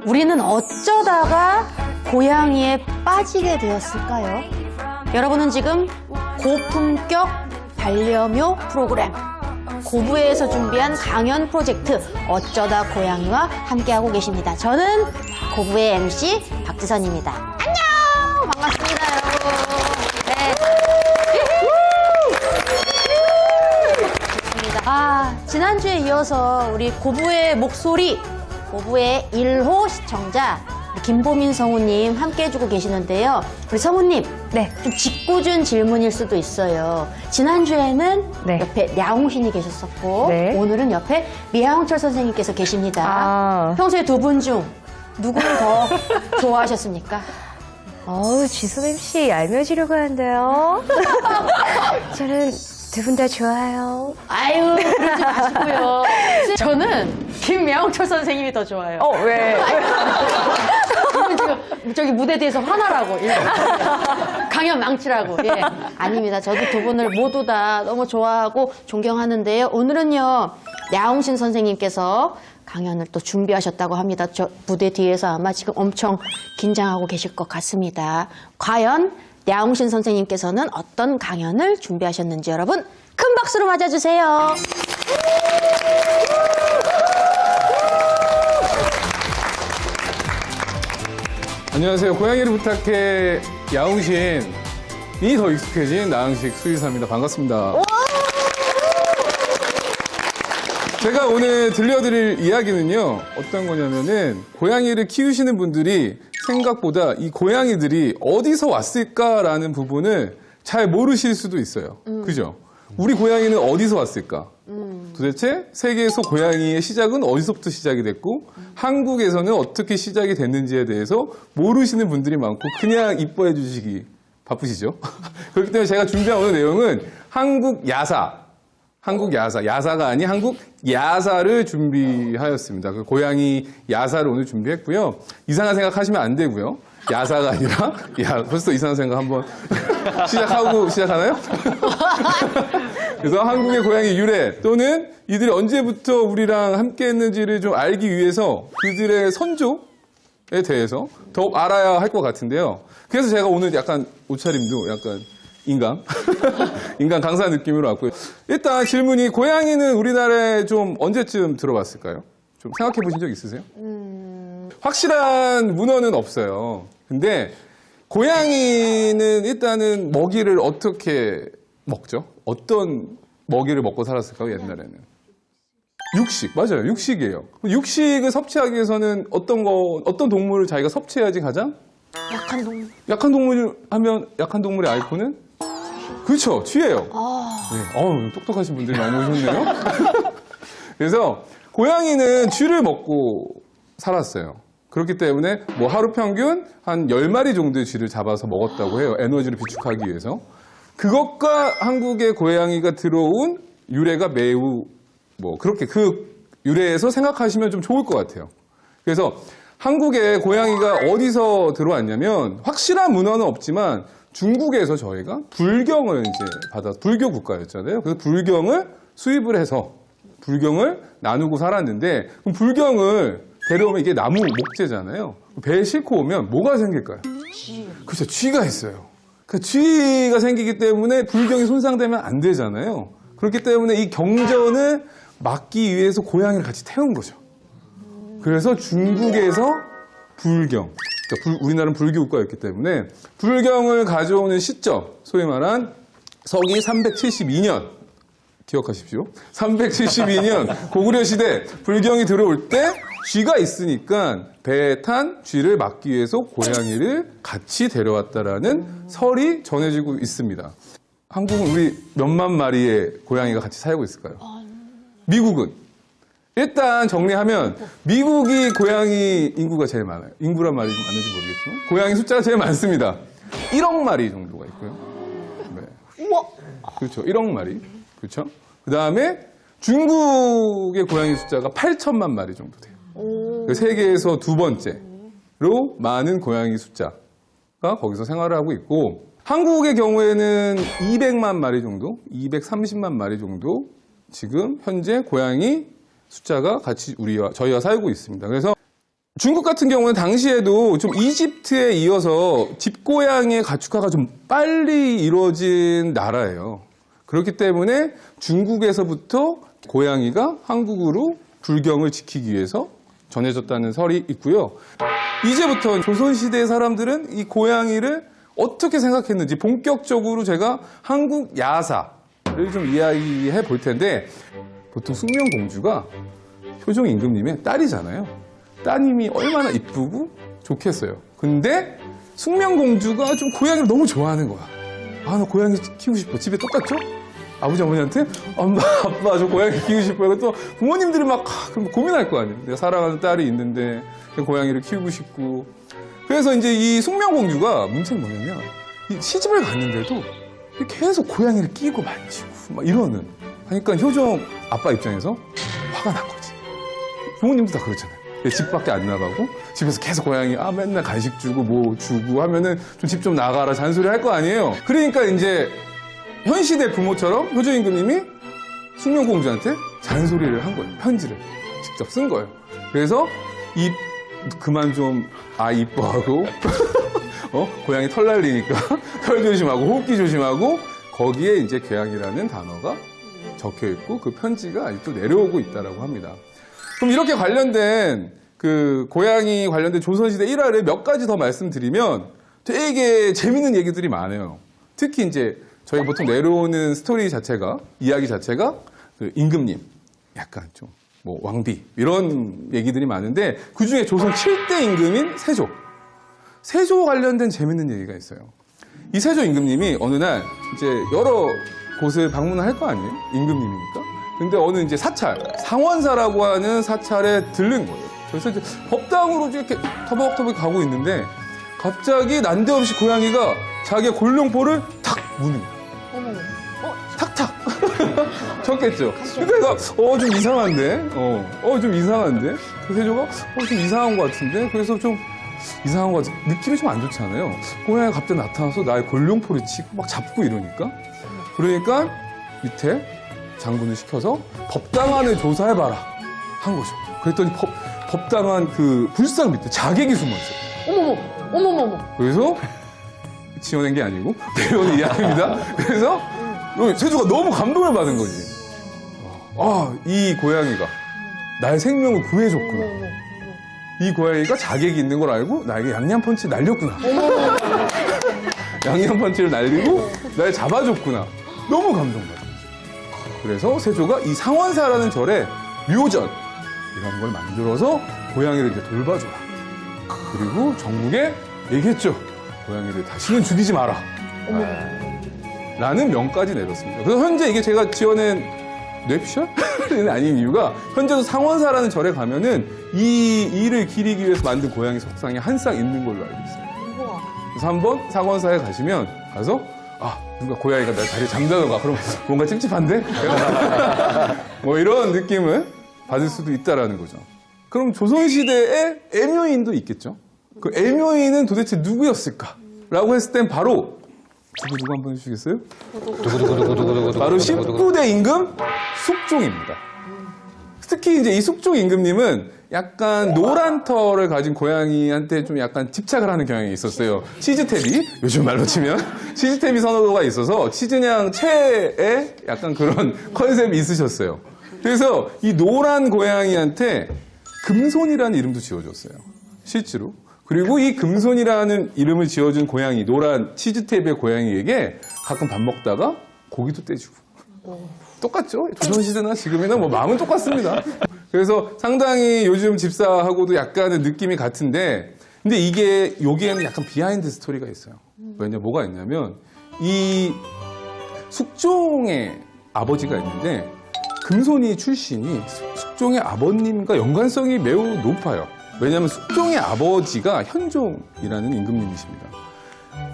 우리는 어쩌다가 고양이에 빠지게 되었을까요? 여러분은 지금 고품격 반려묘 프로그램 고부에서 준비한 강연 프로젝트 어쩌다 고양이와 함께하고 계십니다. 저는 고부의 MC 박지선입니다. 안녕! 반갑습니다, 여러분. 네. 좋습니다. 지난주에 이어서 우리 고부의 목소리, 고부의 1호 시청자 김보민 성우님 함께 해주고 계시는데요. 우리 성우님, 네. 좀 짓궂은 질문일 수도 있어요. 지난주에는 네. 옆에 량홍신이 계셨었고 네. 오늘은 옆에 미하홍철 선생님께서 계십니다. 아. 평소에 두 분 중 누구를 더 좋아하셨습니까? 지수 MC 얄미워지려고 하는데요. 저는 두 분 다 좋아요. 아유, 그러지 마시고요. 저는 김미하홍철 선생님이 더 좋아요. 왜? 이분 지금 저기 무대 뒤에서 화나라고. 강연 망치라고. 예. 아닙니다. 저도 두 분을 모두 다 너무 좋아하고 존경하는데요. 오늘은요, 량홍신 선생님께서 강연을 또 준비하셨다고 합니다. 저 무대 뒤에서 아마 지금 엄청 긴장하고 계실 것 같습니다. 과연 량홍신 선생님께서는 어떤 강연을 준비하셨는지 여러분 큰 박수로 맞아주세요. 안녕하세요. 고양이를 부탁해 야옹신이 더 익숙해진 나항식 수의사입니다. 반갑습니다. 제가 오늘 들려드릴 이야기는요. 어떤 거냐면은 고양이를 키우시는 분들이 생각보다 이 고양이들이 어디서 왔을까라는 부분을 잘 모르실 수도 있어요. 그죠? 우리 고양이는 어디서 왔을까? 도대체 세계에서 고양이의 시작은 어디서부터 시작이 됐고 한국에서는 어떻게 시작이 됐는지에 대해서 모르시는 분들이 많고 그냥 이뻐해 주시기 바쁘시죠? 그렇기 때문에 제가 준비한 오늘 내용은 한국 야사가 아닌 한국 야사를 준비하였습니다. 그 고양이 야사를 오늘 준비했고요. 이상한 생각 하시면 안 되고요. 야사가 아니라, 벌써 이상한 생각 한번 시작하나요? 그래서 한국의 고양이 유래 또는 이들이 언제부터 우리랑 함께 했는지를 좀 알기 위해서 그들의 선조에 대해서 더욱 알아야 할 것 같은데요. 그래서 제가 오늘 약간 옷차림도 약간 인간 강사 느낌으로 왔고요. 일단 질문이 고양이는 우리나라에 좀 언제쯤 들어왔을까요? 좀 생각해 보신 적 있으세요? 확실한 문헌은 없어요. 근데 고양이는 일단은 먹이를 어떻게 먹죠? 어떤 먹이를 먹고 살았을까요, 옛날에는? 육식, 맞아요. 육식이에요. 육식을 섭취하기 위해서는 어떤 동물을 자기가 섭취해야지 가장? 약한 동물. 약한 동물 하면 약한 동물의 아이콘은? 그렇죠. 쥐예요. 네. 똑똑하신 분들이 많이 오셨네요. 그래서 고양이는 쥐를 먹고 살았어요. 그렇기 때문에 뭐 하루 평균 한 10마리 정도의 쥐를 잡아서 먹었다고 해요. 에너지를 비축하기 위해서. 그것과 한국의 고양이가 들어온 유래가 매우 그렇게 그 유래에서 생각하시면 좀 좋을 것 같아요. 그래서 한국의 고양이가 어디서 들어왔냐면 확실한 문헌은 없지만 중국에서 저희가 불경을 이제 받아서 불교 국가였잖아요. 그래서 불경을 수입을 해서 불경을 나누고 살았는데 그럼 불경을 데려오면 이게 나무 목재잖아요. 배에 싣고 오면 뭐가 생길까요? 그렇죠. 쥐가 있어요. 그 쥐가 생기기 때문에 불경이 손상되면 안 되잖아요. 그렇기 때문에 이 경전을 막기 위해서 고양이를 같이 태운 거죠. 그래서 중국에서 불경, 그러니까 우리나라는 불교 국가였기 때문에 불경을 가져오는 시점, 소위 말한 서기 372년, 기억하십시오. 372년 고구려 시대 불경이 들어올 때 쥐가 있으니까 배에 탄 쥐를 막기 위해서 고양이를 같이 데려왔다라는 설이 전해지고 있습니다. 한국은 우리 몇만 마리의 고양이가 같이 살고 있을까요? 미국은? 일단 정리하면 미국이 고양이 인구가 제일 많아요. 인구란 말이 좀 맞는지 모르겠지만 고양이 숫자가 제일 많습니다. 1억 마리 정도가 있고요. 네. 그렇죠. 1억 마리. 그렇죠. 그 다음에 중국의 고양이 숫자가 8천만 마리 정도 돼요. 세계에서 두 번째로 많은 고양이 숫자가 거기서 생활을 하고 있고 한국의 경우에는 200만 마리 정도, 230만 마리 정도 지금 현재 고양이 숫자가 같이 저희와 살고 있습니다. 그래서 중국 같은 경우는 당시에도 좀 이집트에 이어서 집고양이의 가축화가 좀 빨리 이루어진 나라예요. 그렇기 때문에 중국에서부터 고양이가 한국으로 불경을 지키기 위해서 전해졌다는 설이 있고요. 이제부터 조선시대의 사람들은 이 고양이를 어떻게 생각했는지 본격적으로 제가 한국 야사를 좀 이야기해 볼 텐데, 보통 숙명공주가 효종 임금님의 딸이잖아요. 따님이 얼마나 이쁘고 좋겠어요. 근데 숙명공주가 좀 고양이를 너무 좋아하는 거야. 아, 나 고양이 키우고 싶어. 집에 똑같죠? 아버지, 어머니한테 엄마, 아빠, 저 고양이 키우고 싶어요. 또 부모님들이 막 그럼 고민할 거 아니에요. 내가 사랑하는 딸이 있는데 고양이를 키우고 싶고. 그래서 이제 이 숙명공주가 문제는 뭐냐면 이 시집을 갔는데도 계속 고양이를 끼고 만지고 막 이러는. 하니까 효종 아빠 입장에서 화가 난 거지. 부모님도 다 그렇잖아요. 집 밖에 안 나가고 집에서 계속 고양이 맨날 간식 주고 뭐 주고 하면은 좀 집 좀 나가라 잔소리 할 거 아니에요. 그러니까 이제 현 시대 부모처럼 효종 임금님이 숙명공주한테 잔소리를 한 거예요. 편지를 직접 쓴 거예요. 그래서 그만 좀 이뻐하고 고양이 털 날리니까 털 조심하고 호흡기 조심하고, 거기에 이제 괴양이라는 단어가 적혀 있고 그 편지가 아직도 내려오고 있다라고 합니다. 그럼 이렇게 관련된 그 고양이 관련된 조선시대 일화를 몇 가지 더 말씀드리면 되게 재밌는 얘기들이 많아요. 특히 이제 저희 보통 내려오는 스토리 자체가, 이야기 자체가 그 임금님, 약간 좀 뭐 왕비 이런 얘기들이 많은데, 그 중에 조선 7대 임금인 세조. 세조 관련된 재밌는 얘기가 있어요. 이 세조 임금님이 어느 날 이제 여러 곳을 방문을 할 거 아니에요? 임금님이니까. 근데 어느 이제 사찰, 상원사라고 하는 사찰에 들른 거예요. 그래서 이제 법당으로 이렇게 터벅터벅 가고 있는데 갑자기 난데없이 고양이가 자기의 골룡포를 탁 무는 거예요. 탁탁. 쳤겠죠. 그러니까 좀 이상한데? 좀 이상한데? 그 세조가 좀 이상한 것 같은데? 그래서 좀 이상한 것 같아. 느낌이 좀 안 좋잖아요. 고양이가 갑자기 나타나서 나의 골룡포를 치고 막 잡고 이러니까. 그러니까 밑에 장군을 시켜서 법당 안을 조사해봐라 한 거죠. 그랬더니 법당한 그 불상 밑에 자객이 숨어 있어요. 어머머. 그래서 지어낸 게 아니고 내려오는 이야기입니다. 그래서 세조가 너무 감동을 받은 거지. 이 고양이가 나의 생명을 구해줬구나. 이 고양이가 자객이 있는 걸 알고 나에게 양념펀치 날렸구나. 양념펀치를 날리고 날 잡아줬구나. 너무 감동받았어요. 그래서 세조가 이 상원사라는 절에 묘전이라는 걸 만들어서 고양이를 이제 돌봐줘라. 그리고 전국에 얘기했죠. 고양이를 다시는 죽이지 마라. 라는 명까지 내렸습니다. 그래서 현재 이게 제가 지어낸 뇌피셜은 아닌 이유가, 현재도 상원사라는 절에 가면은 이 일을 기리기 위해서 만든 고양이 석상이 한 쌍 있는 걸로 알고 있어요. 그래서 한번 상원사에 가서 누가 고양이가 나 다리에 잠자던가 그럼 뭔가 찝찝한데? 뭐 이런 느낌을 받을 수도 있다라는 거죠. 그럼 조선시대에 애묘인도 있겠죠? 그 애묘인은 도대체 누구였을까라고 했을 땐 바로 누구 한번 해주시겠어요? 바로 19대 임금 숙종입니다. 특히 이제 이 숙종 임금님은 약간 노란 털을 가진 고양이한테 좀 약간 집착을 하는 경향이 있었어요. 치즈태비, 요즘 말로 치면 치즈태비 선호도가 있어서 치즈냥 체에 약간 그런 컨셉이 있으셨어요. 그래서 이 노란 고양이한테 금손이라는 이름도 지어줬어요. 실제로. 그리고 이 금손이라는 이름을 지어준 고양이, 노란 치즈테이프의 고양이에게 가끔 밥 먹다가 고기도 떼주고. 똑같죠? 조선시대나 지금이나 뭐 마음은 똑같습니다. 그래서 상당히 요즘 집사하고도 약간의 느낌이 같은데, 근데 여기에는 약간 비하인드 스토리가 있어요. 뭐가 있냐면, 이 숙종의 아버지가 있는데, 금손이 출신이 숙종의 아버님과 연관성이 매우 높아요. 왜냐하면 숙종의 아버지가 현종이라는 임금님이십니다.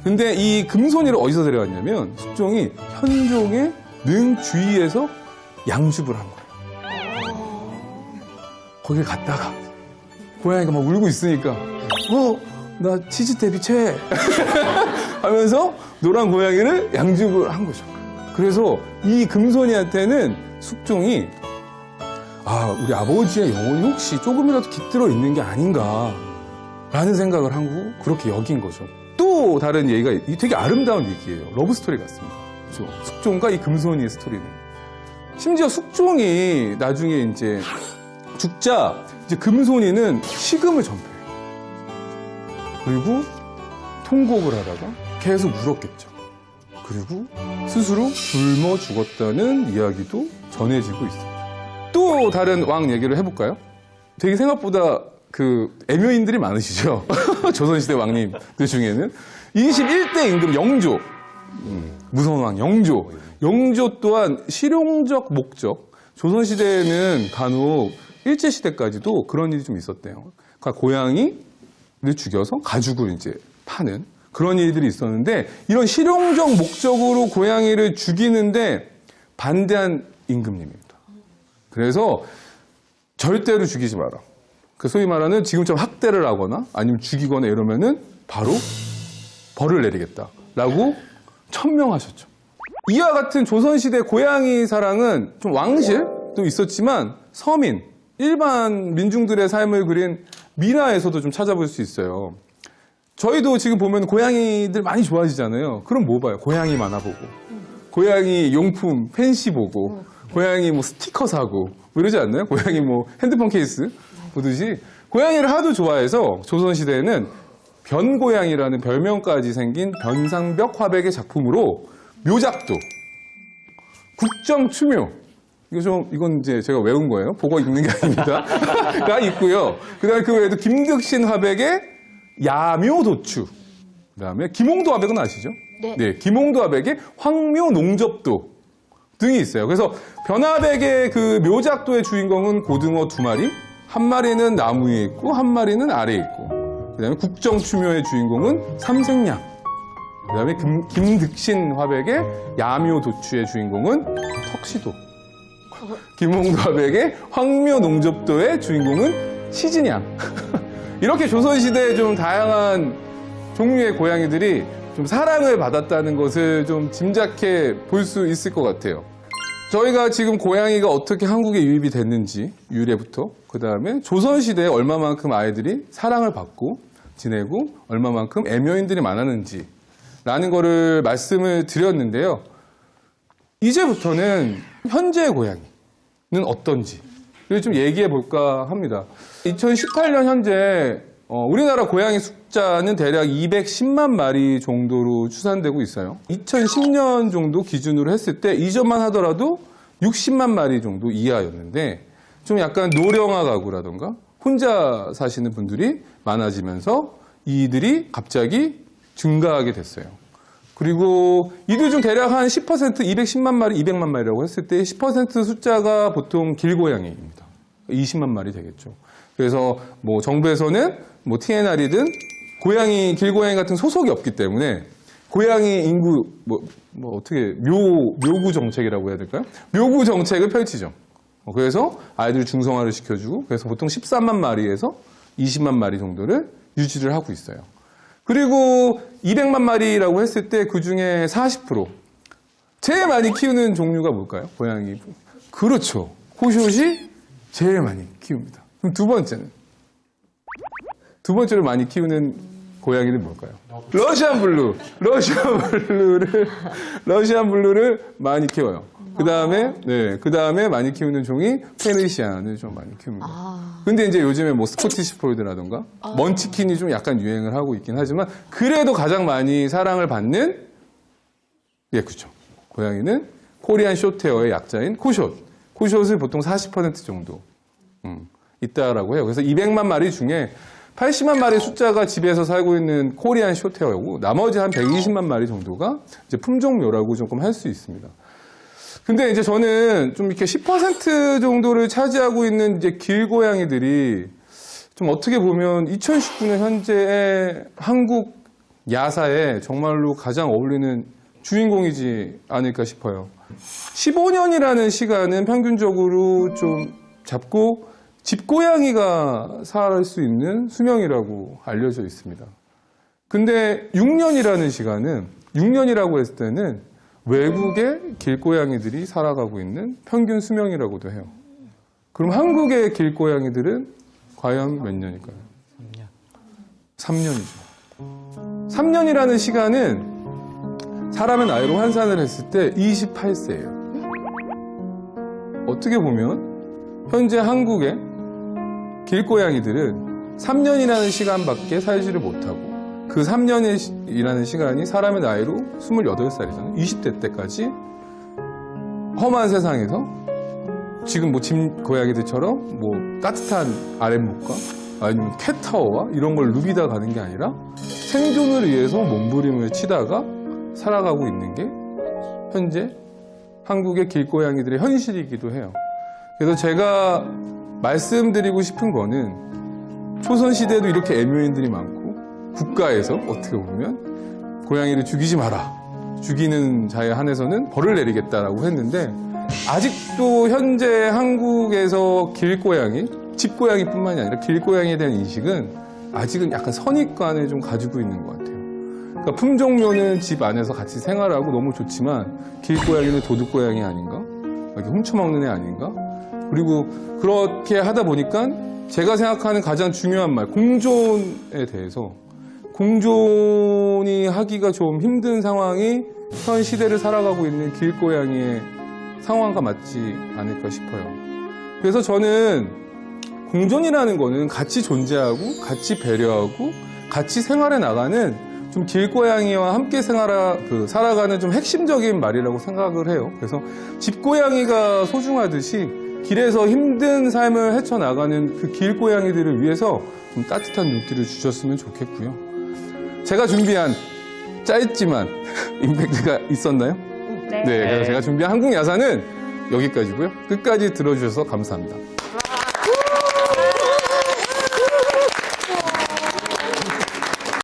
근데 이 금손이를 어디서 데려왔냐면 숙종이 현종의 능 주위에서 양줍을 한 거예요. 거길 갔다가 고양이가 막 울고 있으니까 나 치즈테비 최 하면서 노란 고양이를 양줍을 한 거죠. 그래서 이 금손이한테는 숙종이 아, 우리 아버지의 영혼이 혹시 조금이라도 깃들어 있는 게 아닌가 라는 생각을 하고 그렇게 여긴 거죠. 또 다른 얘기가 되게 아름다운 얘기예요. 러브스토리 같습니다. 그렇죠? 숙종과 이 금손이의 스토리는. 심지어 숙종이 나중에 이제 죽자 이제 금손이는 식음을 전폐해요. 그리고 통곡을 하다가 계속 울었겠죠. 그리고 스스로 굶어 죽었다는 이야기도 전해지고 있습니다. 또 다른 왕 얘기를 해볼까요? 되게 생각보다 그 애묘인들이 많으시죠. 조선시대 왕님들 중에는 21대 임금 영조, 무서운 왕 영조. 영조 또한 실용적 목적. 조선시대에는 간혹 일제시대까지도 그런 일이 좀 있었대요. 그러니까 고양이를 죽여서 가죽을 이제 파는 그런 일들이 있었는데 이런 실용적 목적으로 고양이를 죽이는데 반대한 임금님입니다. 그래서 절대로 죽이지 마라. 그 소위 말하는 지금처럼 학대를 하거나 아니면 죽이거나 이러면은 바로 벌을 내리겠다라고 천명하셨죠. 이와 같은 조선시대 고양이 사랑은 좀 왕실도 있었지만 서민, 일반 민중들의 삶을 그린 민화에서도 좀 찾아볼 수 있어요. 저희도 지금 보면 고양이들 많이 좋아하시잖아요. 그럼 뭐 봐요? 고양이 만화 보고, 고양이 용품 펜시 보고, 고양이 뭐 스티커 사고, 뭐 이러지 않나요? 고양이 뭐 핸드폰 케이스 보듯이. 고양이를 하도 좋아해서 조선시대에는 변고양이라는 별명까지 생긴 변상벽 화백의 작품으로 묘작도, 국정추묘, 이건 이제 제가 외운 거예요. 보고 읽는 게 아닙니다. 가 있고요. 그 다음에 그 외에도 김득신 화백의 야묘도추, 그 다음에 김홍도 화백은 아시죠? 네. 김홍도 화백의 황묘농접도 등이 있어요. 그래서 변화백의 그 묘작도의 주인공은 고등어 2마리, 한 마리는 나무 위에 있고 한 마리는 아래에 있고, 그 다음에 국정추묘의 주인공은 삼색양, 그 다음에 김득신 화백의 야묘도추의 주인공은 턱시도, 김홍도 화백의 황묘농접도의 주인공은 시진양. 이렇게 조선시대에 좀 다양한 종류의 고양이들이 좀 사랑을 받았다는 것을 좀 짐작해 볼 수 있을 것 같아요. 저희가 지금 고양이가 어떻게 한국에 유입이 됐는지, 유래부터, 그 다음에 조선시대에 얼마만큼 아이들이 사랑을 받고 지내고 얼마만큼 애묘인들이 많았는지 라는 거를 말씀을 드렸는데요. 이제부터는 현재의 고양이는 어떤지 좀 얘기해 볼까 합니다. 2018년 현재 우리나라 고양이 숫자는 대략 210만 마리 정도로 추산되고 있어요. 2010년 정도 기준으로 했을 때 이전만 하더라도 60만 마리 정도 이하였는데 좀 약간 노령화 가구라던가 혼자 사시는 분들이 많아지면서 이들이 갑자기 증가하게 됐어요. 그리고 이들 중 대략 한 10%, 210만 마리, 200만 마리라고 했을 때 10% 숫자가 보통 길고양이입니다. 20만 마리 되겠죠. 그래서 뭐 정부에서는 뭐 TNR이든 고양이, 길고양이 같은 소속이 없기 때문에 고양이 인구 뭐 어떻게 묘구 정책이라고 해야 될까요? 묘구 정책을 펼치죠. 그래서 아이들 중성화를 시켜주고 그래서 보통 13만 마리에서 20만 마리 정도를 유지를 하고 있어요. 그리고 200만 마리라고 했을 때 그 중에 40% 제일 많이 키우는 종류가 뭘까요? 고양이. 그렇죠. 코숏이 제일 많이 키웁니다. 그럼 두 번째로 많이 키우는 고양이는 뭘까요? 러시안 블루. 러시안 블루를 많이 키워요. 그 다음에 많이 키우는 종이 페르시안을 좀 많이 키웁니다. 근데 이제 요즘에 뭐 스코티시 폴드라던가 먼치킨이 좀 약간 유행을 하고 있긴 하지만 그래도 가장 많이 사랑을 받는 그쵸. 고양이는 코리안 숏헤어의 약자인 코숏. 코숏을 보통 40% 정도 있다라고 해요. 그래서 200만 마리 중에 80만 마리 숫자가 집에서 살고 있는 코리안 숏헤어고 나머지 한 120만 마리 정도가 이제 품종묘라고 조금 할 수 있습니다. 근데 이제 저는 좀 이렇게 10% 정도를 차지하고 있는 이제 길고양이들이 좀 어떻게 보면 2019년 현재의 한국 야사에 정말로 가장 어울리는 주인공이지 않을까 싶어요. 15년이라는 시간은 평균적으로 좀 잡고 집고양이가 살 수 있는 수명이라고 알려져 있습니다. 근데 6년이라는 시간은 6년이라고 했을 때는 외국의 길고양이들이 살아가고 있는 평균 수명이라고도 해요. 그럼 한국의 길고양이들은 과연 몇 년일까요? 3년이죠. 3년이라는 시간은 사람의 나이로 환산을 했을 때 28세예요. 어떻게 보면 현재 한국의 길고양이들은 3년이라는 시간밖에 살지를 못하고 그 3년이라는 시간이 사람의 나이로 28살이잖아요. 20대 때까지 험한 세상에서 지금 뭐 집 고양이들처럼 뭐 따뜻한 아랫목과 아니면 캣타워와 이런 걸 누비다 가는 게 아니라 생존을 위해서 몸부림을 치다가 살아가고 있는 게 현재 한국의 길고양이들의 현실이기도 해요. 그래서 제가 말씀드리고 싶은 거는 조선시대에도 이렇게 애묘인들이 많고 국가에서 어떻게 보면 고양이를 죽이지 마라. 죽이는 자에 한해서는 벌을 내리겠다라고 했는데 아직도 현재 한국에서 길고양이, 집고양이뿐만이 아니라 길고양이에 대한 인식은 아직은 약간 선입관을 좀 가지고 있는 것 같아요. 그러니까 품종묘는 집 안에서 같이 생활하고 너무 좋지만 길고양이는 도둑고양이 아닌가? 이렇게 훔쳐먹는 애 아닌가? 그리고 그렇게 하다 보니까 제가 생각하는 가장 중요한 말, 공존에 대해서 공존이 하기가 좀 힘든 상황이 현 시대를 살아가고 있는 길고양이의 상황과 맞지 않을까 싶어요. 그래서 저는 공존이라는 거는 같이 존재하고 같이 배려하고 같이 생활해 나가는 좀 길고양이와 함께 살아가는 좀 핵심적인 말이라고 생각을 해요. 그래서 집고양이가 소중하듯이 길에서 힘든 삶을 헤쳐나가는 그 길고양이들을 위해서 좀 따뜻한 눈길을 주셨으면 좋겠고요. 제가 준비한 짧지만 임팩트가 있었나요? 네. 네, 그래서 제가 준비한 한국 야사는 여기까지고요. 끝까지 들어주셔서 감사합니다.